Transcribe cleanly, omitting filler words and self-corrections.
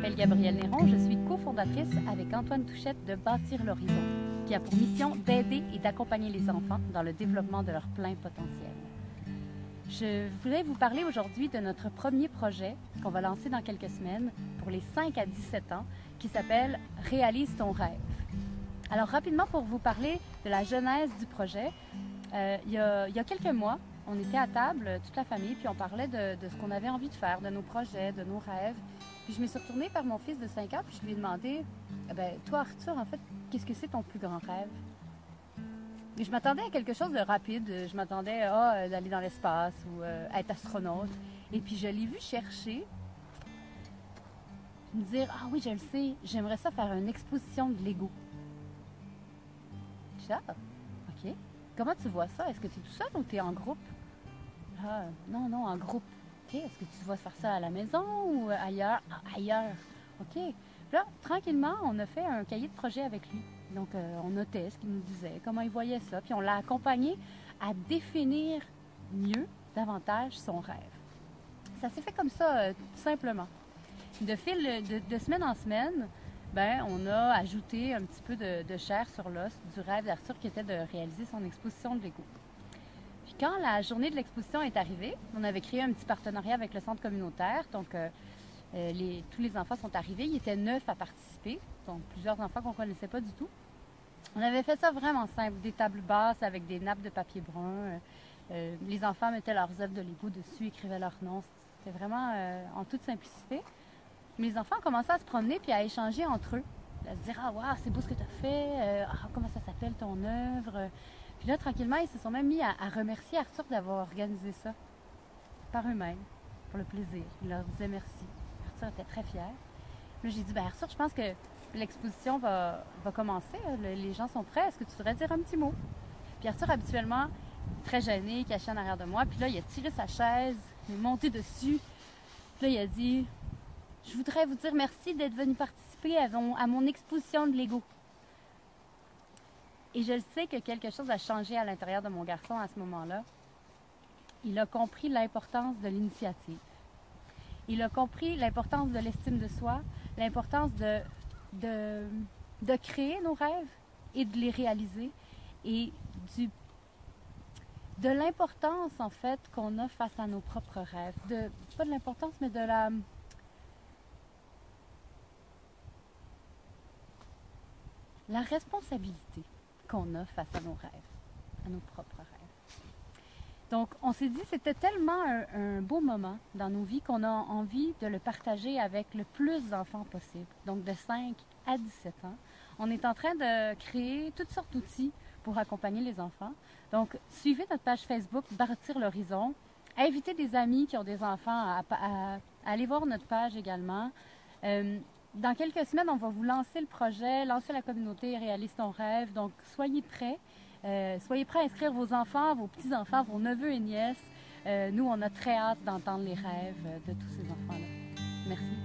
m'appelle Gabrielle Néron, je suis cofondatrice avec Antoine Touchette de Bâtir l'Horizon, qui a pour mission d'aider et d'accompagner les enfants dans le développement de leur plein potentiel. Je voulais vous parler aujourd'hui de notre premier projet qu'on va lancer dans quelques semaines pour les 5 à 17 ans, qui s'appelle « Réalise ton rêve ». Alors rapidement, pour vous parler de la genèse du projet, il y a quelques mois, on était à table, toute la famille, puis on parlait de ce qu'on avait envie de faire, de nos projets, de nos rêves. Puis je me suis retournée vers mon fils de 5 ans, puis je lui ai demandé toi Arthur, en fait, qu'est-ce que c'est ton plus grand rêve? Et je m'attendais à quelque chose de rapide. Je m'attendais d'aller dans l'espace ou être astronaute. Et puis je l'ai vu chercher, me dire « Ah oui, je le sais, j'aimerais ça faire une exposition de Lego. » Je dis « Ah, ok. Comment tu vois ça? Est-ce que tu es tout seul ou tu es en groupe? » Ah, non, en groupe. Ok, est-ce que tu vas faire ça à la maison ou ailleurs? Ah, ailleurs. Ok. Puis là, tranquillement, on a fait un cahier de projet avec lui. Donc, on notait ce qu'il nous disait, comment il voyait ça, puis on l'a accompagné à définir mieux, davantage, son rêve. Ça s'est fait comme ça, tout simplement. De semaine en semaine, on a ajouté un petit peu de chair sur l'os du rêve d'Arthur qui était de réaliser son exposition de Lego. Puis quand la journée de l'exposition est arrivée, on avait créé un petit partenariat avec le centre communautaire. Donc, tous les enfants sont arrivés. Ils étaient 9 à participer. Donc, plusieurs enfants qu'on ne connaissait pas du tout. On avait fait ça vraiment simple. Des tables basses avec des nappes de papier brun. Les enfants mettaient leurs œuvres de Lego dessus, écrivaient leur nom. C'était vraiment en toute simplicité. Mais les enfants commençaient à se promener puis à échanger entre eux. À se dire « Ah, wow, c'est beau ce que tu as fait. Comment ça s'appelle ton œuvre? » Puis là, tranquillement, ils se sont même mis à remercier Arthur d'avoir organisé ça par eux-mêmes, pour le plaisir. Ils leur disaient merci. Arthur était très fier. Là, j'ai dit, Arthur, je pense que l'exposition va commencer. Les gens sont prêts. Est-ce que tu voudrais dire un petit mot? Puis Arthur, habituellement, très gêné, caché en arrière de moi. Puis là, il a tiré sa chaise, il est monté dessus. Puis là, il a dit, je voudrais vous dire merci d'être venu participer à mon exposition de Lego. Et je sais que quelque chose a changé à l'intérieur de mon garçon à ce moment-là. Il a compris l'importance de l'initiative. Il a compris l'importance de l'estime de soi, l'importance de créer nos rêves et de les réaliser, et de l'importance, en fait, qu'on a face à nos propres rêves. Pas de l'importance, mais de la responsabilité qu'on a face à nos rêves, à nos propres rêves. Donc, on s'est dit que c'était tellement un beau moment dans nos vies qu'on a envie de le partager avec le plus d'enfants possible. Donc, de 5 à 17 ans. On est en train de créer toutes sortes d'outils pour accompagner les enfants. Donc, suivez notre page Facebook Bâtir l'Horizon. Invitez des amis qui ont des enfants à aller voir notre page également. Dans quelques semaines, on va vous lancer le projet, lancer la communauté Réalise ton rêve. Donc, soyez prêts. Soyez prêts à inscrire vos enfants, vos petits-enfants, vos neveux et nièces. Nous, on a très hâte d'entendre les rêves de tous ces enfants-là. Merci.